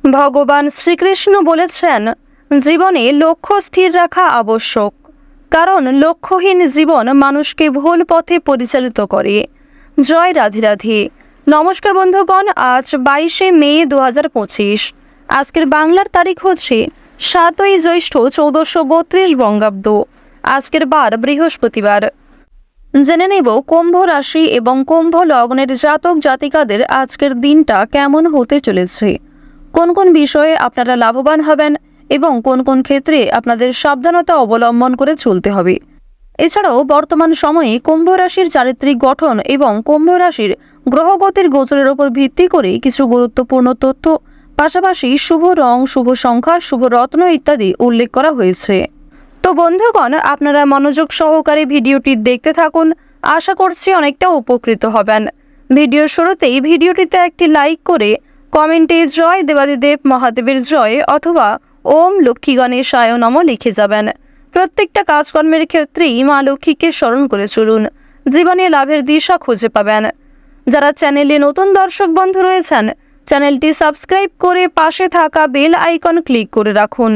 ভগবান শ্রীকৃষ্ণ বলেছেন, জীবনে লক্ষ্য স্থির রাখা আবশ্যক, কারণ লক্ষ্যহীন জীবন মানুষকে ভুল পথে পরিচালিত করে। জয় রাধে রাধে। নমস্কার বন্ধুগণ, আজ 22শে মে 2025। আজকের বাংলার তারিখ হচ্ছে 7ই জ্যৈষ্ঠ 1432 বঙ্গাব্দ। আজকের বার বৃহস্পতিবার। জেনে নেব কুম্ভ রাশি এবং কুম্ভ লগ্নের জাতক জাতিকাদের আজকের দিনটা কেমন হতে চলেছে, কোন কোন বিষয়ে আপনারা লাভবান হবেন এবং কোন কোন ক্ষেত্রে আপনাদের সাবধানতা অবলম্বন করে চলতে হবে। এছাড়াও বর্তমান সময়ে কুম্ভ রাশির চারিত্রিক গঠন এবং কুম্ভ রাশির গ্রহগতির গোচরের উপর ভিত্তি করে কিছু গুরুত্বপূর্ণ তথ্য, পাশাপাশি শুভ রং, শুভ সংখ্যা, শুভ রত্ন ইত্যাদি উল্লেখ করা হয়েছে। তো বন্ধুগণ, আপনারা মনোযোগ সহকারে ভিডিওটি দেখতে থাকুন। আশা করছি অনেকটা উপকৃত হবেন। ভিডিওর শুরুতেই ভিডিওটিতে একটি লাইক করে কমেন্টে জয় দেবাদিদেব মহাদেবের জয় অথবা ওম লক্ষ্মী গণেশায় নমঃ লিখে যাবেন। প্রত্যেকটা কাজকর্মের ক্ষেত্রেই মা লক্ষ্মীকে স্মরণ করে চলুন, জীবনে লাভের দিশা খুঁজে পাবেন। যারা চ্যানেলে নতুন দর্শক বন্ধু রয়েছেন, চ্যানেলটি সাবস্ক্রাইব করে পাশে থাকা বেল আইকন ক্লিক করে রাখুন,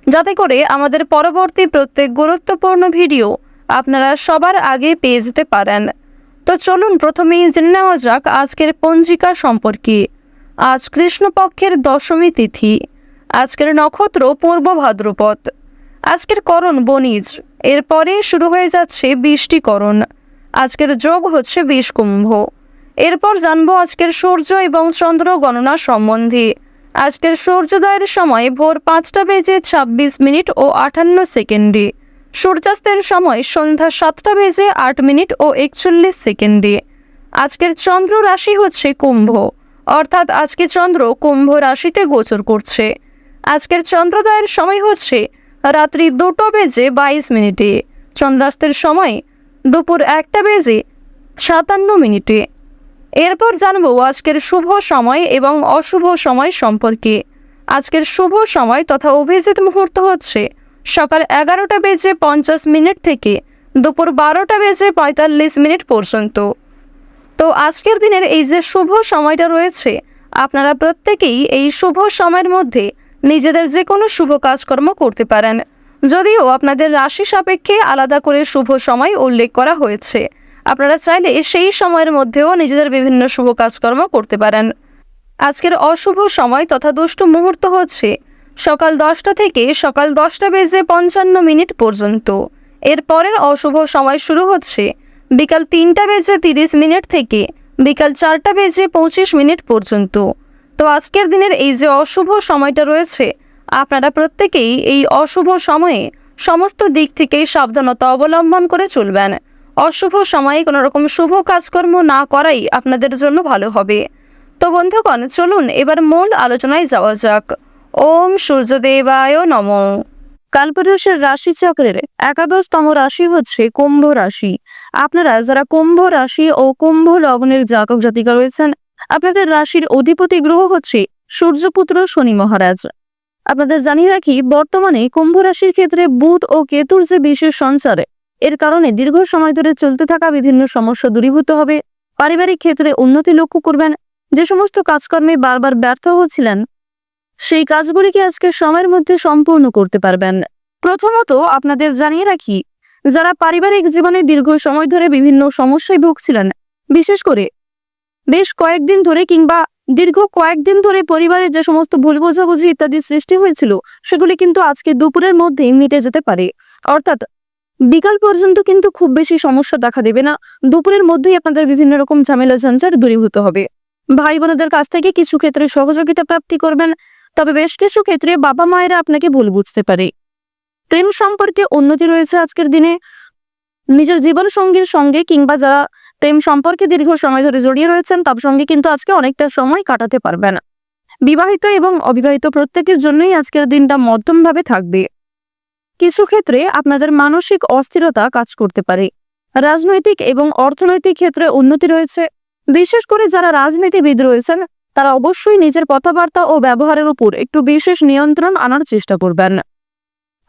যাতে করে আমাদের পরবর্তী প্রত্যেক গুরুত্বপূর্ণ ভিডিও আপনারা সবার আগে পেয়ে যেতে পারেন। তো চলুন প্রথমেই জেনে নেওয়া যাক আজকের পঞ্জিকা সম্পর্কে। আজ কৃষ্ণপক্ষের দশমী তিথি। আজকের নক্ষত্র পূর্ব ভাদ্রপদ। আজকের করণ বণিজ। এরপরে শুরু হয়ে যাচ্ছে বৃষ্টিকরণ। আজকের যোগ হচ্ছে বিষকুম্ভ। এরপর জানবো আজকের সূর্য এবং চন্দ্র গণনা সম্বন্ধে। আজকের সূর্যোদয়ের সময় ভোর 5টা বেজে 26 মিনিট ও 58 সেকেন্ডে। সূর্যাস্তের সময় সন্ধ্যা 7টা বেজে 8 মিনিট ও 41 সেকেন্ডে। আজকের চন্দ্র রাশি হচ্ছে কুম্ভ, অর্থাৎ আজকে চন্দ্র কুম্ভ রাশিতে গোচর করছে। আজকের চন্দ্রোদয়ের সময় হচ্ছে রাত্রি 2টা বেজে 22 মিনিটে। চন্দ্রাস্তের সময় দুপুর 1টা বেজে 57 মিনিটে। এরপর জানবো আজকের শুভ সময় এবং অশুভ সময় সম্পর্কে। আজকের শুভ সময় তথা অভিজিৎ মুহূর্ত হচ্ছে সকাল 11টা বেজে 50 মিনিট থেকে দুপুর 12টা বেজে 45 মিনিট পর্যন্ত। তো আজকের দিনের এই যে শুভ সময়টা রয়েছে, আপনারা প্রত্যেকেই এই শুভ সময়ের মধ্যে নিজেদের যে কোনো শুভ কাজকর্ম করতে পারেন, যদিও আপনাদের রাশি সাপেক্ষে আলাদা করে শুভ সময় উল্লেখ করা হয়েছে। আপনারা চাইলে সেই সময়ের মধ্যেও নিজেদের বিভিন্ন শুভ কাজকর্ম করতে পারেন। আজকের অশুভ সময় তথা দুষ্ট মুহূর্ত হচ্ছে সকাল 10টা থেকে সকাল 10টা বেজে 55 মিনিট পর্যন্ত। এরপরের অশুভ সময় শুরু হচ্ছে বিকাল 3টা বেজে 30 মিনিট থেকে বিকাল 4টা বেজে 25 মিনিট পর্যন্ত। তো আজকের দিনের এই যে অশুভ সময়টা রয়েছে, আপনারা প্রত্যেকেই এই অশুভ সময়ে সমস্ত দিক থেকেই সাবধানতা অবলম্বন করে চলবেন। অশুভ সময়ে কোনো রকম শুভ কাজকর্ম না করাই আপনাদের জন্য ভালো হবে। তো বন্ধুগণ, চলুন এবার মূল আলোচনায় যাওয়া যাক। ওম সূর্যদেবায় নমঃ। কালপুরুষের রাশিচক্রের 11তম রাশি হচ্ছে কুম্ভ রাশি। আপনারা যারা কুম্ভ রাশি ও কুম্ভ লগ্নের জাতক জাতিকা রয়েছেন, আপনাদের রাশির অধিপতি গ্রহ হচ্ছে সূর্যপুত্র শনি মহারাজ। আপনাদের জানিয়ে রাখি, বর্তমানে কুম্ভ রাশির ক্ষেত্রে বুধ ও কেতুর যে বিশেষ সঞ্চার, এর কারণে দীর্ঘ সময় ধরে চলতে থাকা বিভিন্ন সমস্যা দূরীভূত হবে। পারিবারিক ক্ষেত্রে উন্নতি লক্ষ্য করবেন। যে সমস্ত কাজকর্মে বারবার ব্যর্থ হচ্ছিলেন, সেই কাজগুলিকে আজকে সময়ের মধ্যে সম্পূর্ণ করতে পারবেন। প্রথমত আপনাদের জানিয়ে রাখি, যারা পারিবারিক জীবনে দীর্ঘ সময় ধরে বিভিন্ন সমস্যায় ভুগছিলেন, বিশেষ করে বেশ কয়েকদিন ধরে কিংবা দীর্ঘ কয়েকদিন ধরে পরিবারে যে সমস্ত ভুল বোঝাবুঝি ইত্যাদি সৃষ্টি হয়েছিল, সেগুলি কিন্তু আজকে দুপুরের মধ্যেই মিটে যেতে পারে। অর্থাৎ বিকাল পর্যন্ত কিন্তু খুব বেশি সমস্যা দেখা দেবে না। দুপুরের মধ্যেই আপনাদের বিভিন্ন রকম ঝামেলা ঝঞ্ঝাট দূরীভূত হবে। ভাই বোনেদের কাছ থেকে কিছু ক্ষেত্রে সহযোগিতা প্রাপ্তি করবেন, তবে বেশ কিছু ক্ষেত্রে বাবা মায়েরা আপনাকে ভুল বুঝতে পারে। প্রেম সম্পর্কে উন্নতি রয়েছে আজকের দিনে। নিজের জীবন সঙ্গীর সঙ্গে কিংবা যারা প্রেম সম্পর্কে দীর্ঘ সময় ধরে জড়িয়ে রয়েছেন, তার সঙ্গে কিন্তু আজকে অনেকটা সময় কাটাতে পারবেন। বিবাহিত এবং অবিবাহিত প্রত্যেকের জন্যই আজকের দিনটা মধ্যমভাবে থাকবে। কিছু ক্ষেত্রে আপনাদের মানসিক অস্থিরতা কাজ করতে পারে। রাজনৈতিক এবং অর্থনৈতিক ক্ষেত্রে উন্নতি রয়েছে। বিশেষ করে যারা রাজনীতিবিদ রয়েছেন, তারা অবশ্যই নিজের কথাবার্তা ও ব্যবহারের উপর একটু বিশেষ নিয়ন্ত্রণ আনার চেষ্টা করবেন।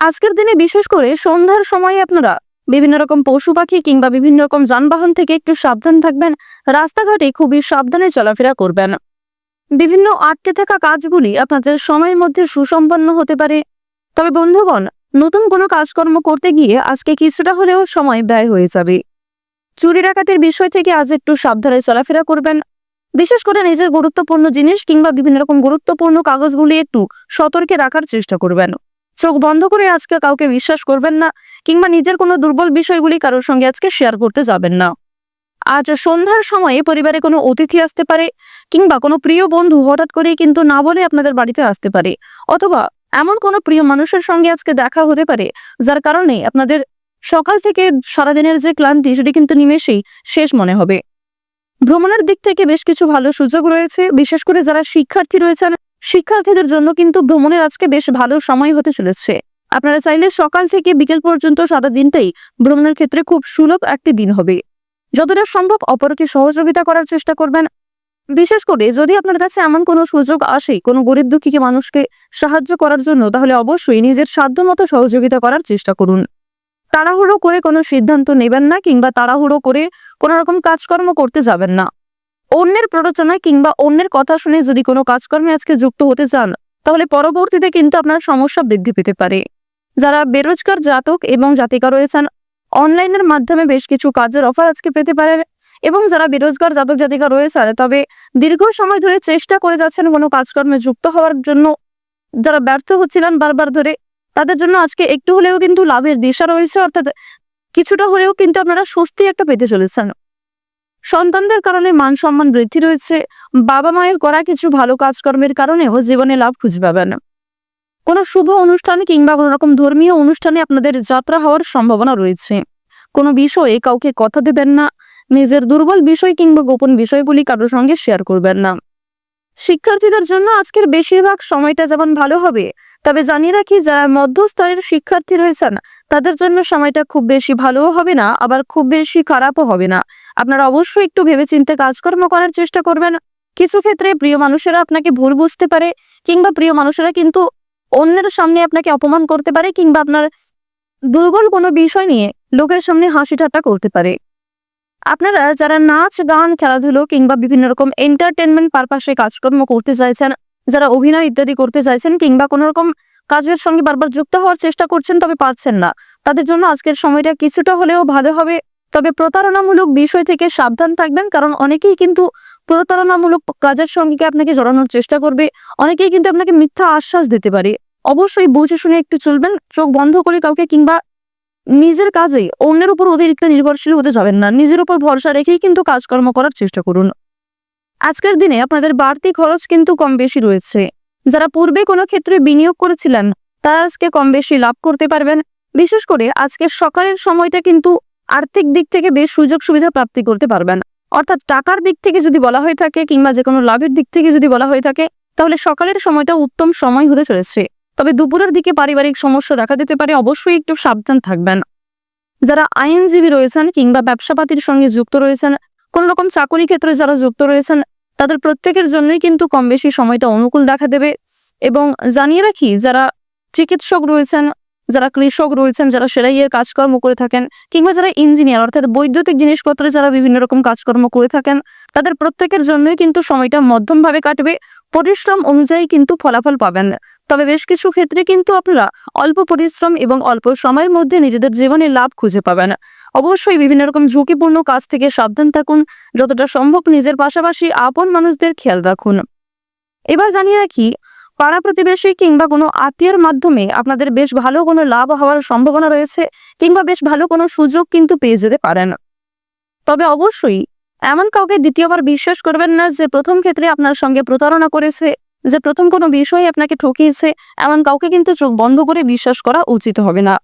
আজকের দিনে বিশেষ করে সন্ধ্যার সময় আপনারা বিভিন্ন রকম পশু পাখি কিংবা বিভিন্ন রকম যানবাহন থেকে একটু সাবধান থাকবেন। রাস্তাঘাটে খুবই সাবধানে চলাফেরা করবেন। বিভিন্ন আটকে থাকা কাজগুলি আপনাদের সময়ের মধ্যে সুসম্পন্ন হতে পারে। তবে বন্ধুগণ, নতুন কোনো কাজকর্ম করতে গিয়ে আজকে কিছুটা হলেও সময় ব্যয় হয়ে যাবে। চুরি ডাকাতির বিষয় থেকে আজ একটু সাবধানে চলাফেরা করবেন। বিশেষ করে নিজের গুরুত্বপূর্ণ জিনিস কিংবা বিভিন্ন রকম গুরুত্বপূর্ণ কাগজগুলি একটু সতর্কে রাখার চেষ্টা করবেন। চোখ বন্ধ করে আজকে কাউকে বিশ্বাস করবেন না কিংবা নিজের কোনো দুর্বল বিষয়গুলি কারোর সঙ্গে আজকে শেয়ার করতে যাবেন না। আজ সন্ধ্যার সময়ে পরিবারে কোনো অতিথি আসতে পারে কিংবা কোনো প্রিয় বন্ধু হঠাৎ করে কিন্তু না বলে আপনাদের বাড়িতে আসতে পারে, অথবা এমন কোনো প্রিয় মানুষের সঙ্গে আজকে দেখা হতে পারে যার কারণে আপনাদের সকাল থেকে সারাদিনের যে ক্লান্তি সেটি কিন্তু নিমেষেই শেষ মনে হবে। ভ্রমণের দিক থেকে বেশ কিছু ভালো সুযোগ রয়েছে। বিশেষ করে যারা শিক্ষার্থী রয়েছেন, শিক্ষার্থীদের জন্য কিন্তু ভ্রমণের আজকে বেশ ভালো সময় হতে চলেছে। আপনারা চাইলে সকাল থেকে বিকেল পর্যন্ত সারা দিনটাই ভ্রমণের ক্ষেত্রে খুব সুলভ একটি দিন হবে। যতটা সম্ভব অপরকে সহযোগিতা করার চেষ্টা করবেন। বিশেষ করে যদি আপনার কাছে এমন কোনো সুযোগ আসে কোনো গরিব দুঃখীকে মানুষকে সাহায্য করার জন্য, তাহলে অবশ্যই নিজের সাধ্যমতো সহযোগিতা করার চেষ্টা করুন। তাড়াহুড়ো করে কোনো সিদ্ধান্ত নেবেন না কিংবা তাড়াহুড়ো করে কোনো রকম কাজকর্ম করতে যাবেন না। অন্যের প্ররোচনায় কিংবা অন্যের কথা শুনে যদি কোনো কাজকর্মে আজকে যুক্ত হতে চান, তাহলে পরবর্তীতে কিন্তু আপনার সমস্যা বৃদ্ধি পেতে পারে। যারা বেরোজগার জাতক এবং জাতিকা রয়েছেন, অনলাইনের মাধ্যমে বেশ কিছু কাজের অফার আজকে পেতে পারেন। এবং যারা বেরোজগার জাতক জাতিকা রয়েছেন তবে দীর্ঘ সময় ধরে চেষ্টা করে যাচ্ছেন কোনো কাজকর্মে যুক্ত হওয়ার জন্য, যারা ব্যর্থ হচ্ছিলেন বারবার ধরে, তাদের জন্য আজকে একটু হলেও কিন্তু লাভের দিশা রয়েছে, অর্থাৎ কিছুটা হলেও কিন্তু আপনারা স্বস্তি একটা পেতে চলেছেন। সন্তানদের কারণে মান সম্মান বৃদ্ধি রয়েছে। বাবা মায়ের করা কিছু ভালো কাজকর্মের কারণেও জীবনে লাভ খুঁজে পাবেন। কোনো শুভ অনুষ্ঠান কিংবা কোনো রকম ধর্মীয় অনুষ্ঠানে আপনাদের যাত্রা হওয়ার সম্ভাবনা রয়েছে। কোনো বিষয়ে কাউকে কথা দেবেন না। নিজের দুর্বল বিষয় কিংবা গোপন বিষয়গুলি কারোর সঙ্গে শেয়ার করবেন না। শিক্ষার্থীদের জন্য আজকের বেশিরভাগ সময়টা যেমন ভালো হবে, তবে জানিয়ে রাখি যারা মধ্যস্তরের শিক্ষার্থী রয়েছেন তাদের জন্য সময়টা খুব বেশি ভালোও হবে না, আবার খুব বেশি খারাপও হবে না। আপনারা অবশ্যই একটু ভেবেচিন্তে কাজকর্ম করার চেষ্টা করবেন। কিছু ক্ষেত্রে প্রিয় মানুষেরা আপনাকে ভুল বুঝতে পারে কিংবা প্রিয় মানুষেরা কিন্তু অন্যের সামনে আপনাকে অপমান করতে পারে কিংবা আপনার দুর্বল কোনো বিষয় নিয়ে লোকের সামনে হাসি ঠাট্টা করতে পারে। আপনারা যারা নাচ গান খেলাধুলো কিংবা বিভিন্ন রকম এন্টারটেনমেন্ট পারপাসে কাজকর্ম করতে চাইছেন, যারা অভিনয় ইত্যাদি করতে চাইছেন কিংবা কোনো রকম কাজের সঙ্গে বারবার যুক্ত হওয়ার চেষ্টা করছেন তবে পারছেন না, তাদের জন্য আজকের সময়টা কিছুটা হলেও ভালো হবে। তবে প্রতারণামূলক বিষয় থেকে সাবধান থাকবেন, কারণ অনেকেই কিন্তু প্রতারণামূলক কাজের সঙ্গে আপনাকে জড়ানোর চেষ্টা করবে। অনেকেই কিন্তু আপনাকে মিথ্যা আশ্বাস দিতে পারে। অবশ্যই বুঝে শুনে একটু চলবেন। চোখ বন্ধ করে কাউকে কিংবা নিজের কাজে অন্যের উপর অতিরিক্ত নির্ভরশীল হতে যাবেন না। নিজের উপর ভরসা রেখেই কিন্তু কাজকর্ম করার চেষ্টা করুন। আজকের দিনে আপনাদের বাড়তি খরচ কিন্তু কম বেশি রয়েছে। যারা পূর্বে কোনো ক্ষেত্রে বিনিয়োগ করেছিলেন তারা আজকে কম বেশি লাভ করতে পারবেন। বিশেষ করে আজকের সকালের সময়টা কিন্তু আর্থিক দিক থেকে বেশ সুযোগ সুবিধা প্রাপ্তি করতে পারবেন। অর্থাৎ টাকার দিক থেকে যদি বলা হয়ে থাকে কিংবা যে কোনো লাভের দিক থেকে যদি বলা হয়ে থাকে, তাহলে সকালের সময়টা উত্তম সময় হতে চলেছে। তবে দুপুরের দিকে পারিবারিক সমস্যা দেখা দিতে পারে, অবশ্যই একটু সাবধান থাকবেন। যারা আইনজীবী রয়েছেন কিংবা ব্যবসাপাতির সঙ্গে যুক্ত রয়েছেন, কোন রকম চাকরি ক্ষেত্রে যারা যুক্ত রয়েছেন, তাদের প্রত্যেকের জন্যই কিন্তু কম বেশি সময়টা অনুকূল দেখা দেবে। এবং জানিয়ে রাখি যারা চিকিৎসক রয়েছেন, যারা কৃষক রয়েছেন, যারা সেলাইয়ের কাজকর্ম করে থাকেন কিংবা যারা ইঞ্জিনিয়ার অর্থাৎ বৈদ্যুতিক জিনিসপত্রে যারা বিভিন্ন রকম কাজকর্ম করে থাকেন, তাদের প্রত্যেকের জন্যই কিন্তু সময়টা মধ্যমভাবে কাটবে। পরিশ্রম অনুযায়ী কিন্তু ফলাফল পাবেন। তবে বেশ কিছু ক্ষেত্রে কিন্তু আপনারা অল্প পরিশ্রম এবং অল্প সময়ের মধ্যে নিজেদের জীবনে লাভ খুঁজে পাবেন। অবশ্যই বিভিন্ন রকম ঝুঁকিপূর্ণ কাজ থেকে সাবধান থাকুন। যতটা সম্ভব নিজের পাশাপাশি আপন মানুষদের খেয়াল রাখুন। এবার জানিয়ে রাখি, পাড়া প্রতিবেশী কিংবা কোনো আত্মীয়ের মাধ্যমে আপনাদের বেশ ভালো কোনো লাভ হওয়ার সম্ভাবনা রয়েছে কিংবা বেশ ভালো কোনো সুযোগ কিন্তু পেয়ে যেতে পারেন। তবে অবশ্যই এমন কাউকে দ্বিতীয়বার বিশ্বাস করবেন না যে প্রথম ক্ষেত্রে আপনার সঙ্গে প্রতারণা করেছে, যে প্রথম কোনো বিষয়ে আপনাকে ঠকিয়েছে। এমন কাউকে কিন্তু চোখ বন্ধ করে বিশ্বাস করা উচিত হবে না।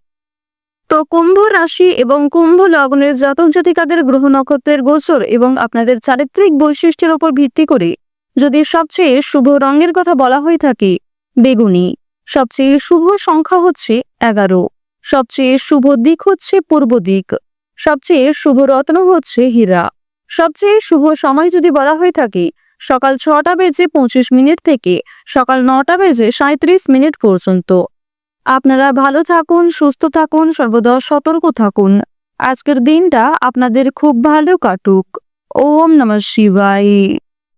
তো কুম্ভ রাশি এবং কুম্ভ লগ্নের জাতক জাতিকাদের গ্রহ নক্ষত্রের গোচর এবং আপনাদের চারিত্রিক বৈশিষ্ট্যের উপর ভিত্তি করে যদি সবচেয়ে শুভ রঙের কথা বলা হয়ে থাকে বেগুনি, সবচেয়ে শুভ সংখ্যা হচ্ছে 11, সবচেয়ে শুভ দিক হচ্ছে পূর্ব দিক, সবচেয়ে শুভ রত্ন হচ্ছে হীরা, সবচেয়ে শুভ সময় যদি বলা হয়ে থাকে সকাল 6:25 থেকে সকাল 9:37 পর্যন্ত। আপনারা ভালো থাকুন, সুস্থ থাকুন, সর্বদা সতর্ক থাকুন। আজকের দিনটা আপনাদের খুব ভালো কাটুক। ওম নমঃ শিবায়।